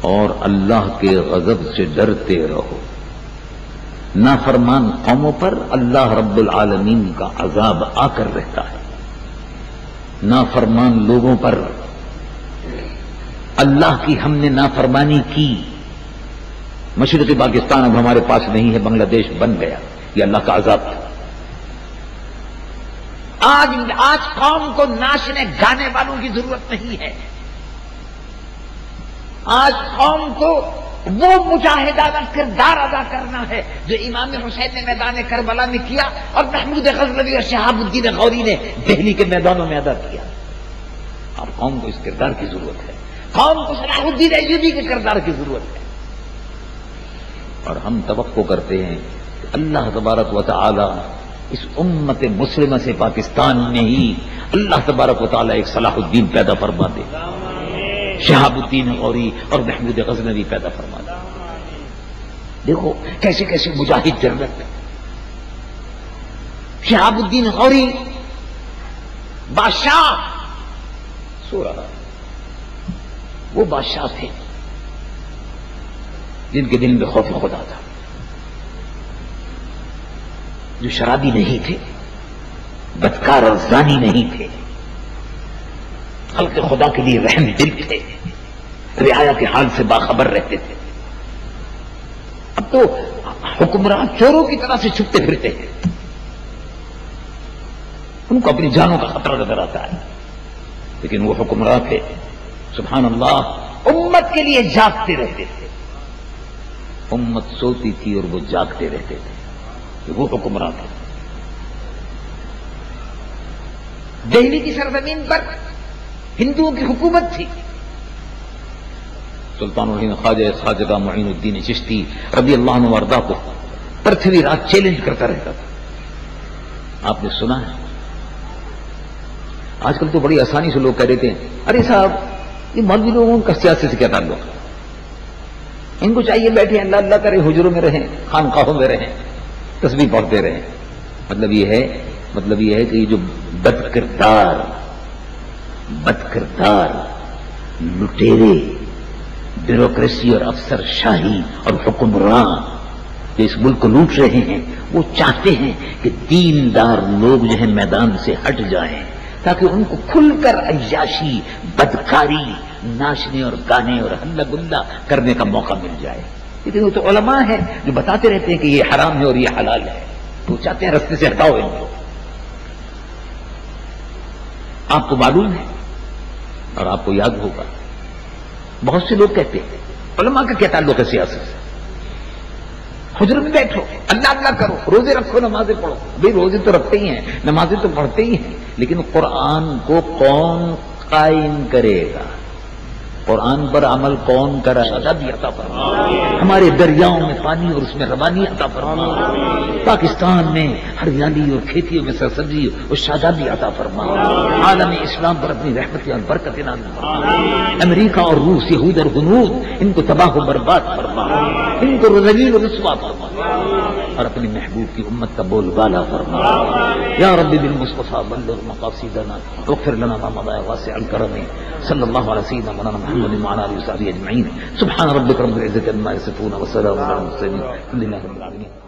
اور اللہ کے غضب سے ڈرتے رہو۔ نافرمان قوموں پر اللہ رب العالمین کا عذاب آ کر رہتا ہے، نافرمان لوگوں پر اللہ کی ہم نے نافرمانی کی۔ مشرقی پاکستان اب ہمارے پاس نہیں ہے، بنگلہ دیش بن گیا، یہ اللہ کا عذاب تھا۔ آج قوم کو ناچنے گانے والوں کی ضرورت نہیں ہے، آج قوم کو وہ مجاہدانہ کردار ادا کرنا ہے جو امام حسین نے میدان کربلا میں کیا اور محمود غزنوی اور شہاب الدین غوری نے دہلی کے میدانوں میں ادا کیا۔ اب قوم کو اس کردار کی ضرورت ہے، قوم کو صلاح الدین ایوبی کے کردار کی ضرورت ہے، اور ہم توقع کرتے ہیں کہ اللہ تبارک و تعالی اس امت مسلمہ سے پاکستان میں ہی اللہ تبارک و تعالی ایک صلاح الدین پیدا فرما دے، شہاب الدین غوری اور محمود غزنوی پیدا فرما دے۔ دیکھو کیسے کیسے مجاہد جنرل، شہاب الدین غوری بادشاہ سو رہا، وہ بادشاہ تھے جن کے دل میں خوف خدا تھا، جو شرابی نہیں تھے، بدکار اور زانی نہیں تھے، خلق خدا کے لیے رحم دل تھے، رعایا کے حال سے باخبر رہتے تھے۔ اب تو حکمران چوروں کی طرح سے چھپتے پھرتے ہیں، ان کو اپنی جانوں کا خطرہ نظر آتا ہے، لیکن وہ حکمران تھے سبحان اللہ، امت کے لیے جاگتے رہتے تھے، امت سوتی تھی اور وہ جاگتے رہتے تھے، وہ حکمران تھے۔ دہلی کی سرزمین پر ہندوؤں کی حکومت تھی، سلطان الہند خواجہ معین الدین چشتی رضی اللہ عنہ وارضاہ کو پرتھوی راج چیلنج کرتا رہتا تھا، آپ نے سنا ہے؟ آج کل تو بڑی آسانی سے لوگ کہہ دیتے ہیں ارے صاحب یہ مولوی لوگوں کا سیاست سے کیا تعلق ہے، ان کو چاہیے بیٹھے اللہ اللہ کرے، حجروں میں رہیں، خانقاہوں میں رہیں، تسبیح پڑھتے رہیں۔ مطلب یہ ہے کہ یہ جو بد کردار لٹیرے، بیوروکریسی اور افسر شاہی اور حکمران جو اس ملک کو لوٹ رہے ہیں، وہ چاہتے ہیں کہ دیندار لوگ جو ہیں میدان سے ہٹ جائیں تاکہ ان کو کھل کر عیاشی، بدکاری، ناچنے اور گانے اور ہلا گلا کرنے کا موقع مل جائے۔ لیکن وہ تو علماء ہیں جو بتاتے رہتے ہیں کہ یہ حرام ہے اور یہ حلال ہے، تو چاہتے ہیں رستے سے ہٹاؤ ان کو۔ آپ کو معلوم ہے اور آپ کو یاد ہوگا، بہت سے لوگ کہتے ہیں علماء کا کیا تعلق ہے سیاست سے، حجر میں بیٹھو، اللہ اللہ کرو، روزے رکھو، نمازیں پڑھو۔ بھائی روزے تو رکھتے ہی ہیں، نمازیں تو پڑھتے ہی ہیں، لیکن قرآن کو کون قائم کرے گا؟ قرآن پر عمل کون کرے؟ شادابی عطا فرما، ہمارے دریاؤں میں پانی اور اس میں روانی عطا فرما، پاکستان میں ہریالی اور کھیتیوں میں سرسبزی اور شادابی عطا فرما، عالم اسلام پر اپنی رحمتیں اور برکتیں نازل فرما، امریکہ اور روس، یہود اور ہنود، ان کو تباہ و برباد فرما، ان کو ذلیل و رسوا فرما، اور اپنے محبوب کی امت کا بول بالا فرما۔ یا رب بالمصطفیٰ بلغ مقاصدنا واغفر لنا ما مضى واسع الكرم، صلی اللہ علیہ سیدنا مولانا محمد وعلى آلہ وصحبہ اجمعین، سبحان ربک رب العزة عما یصفون وسلام علی المرسلین، الحمد للہ رب العالمین۔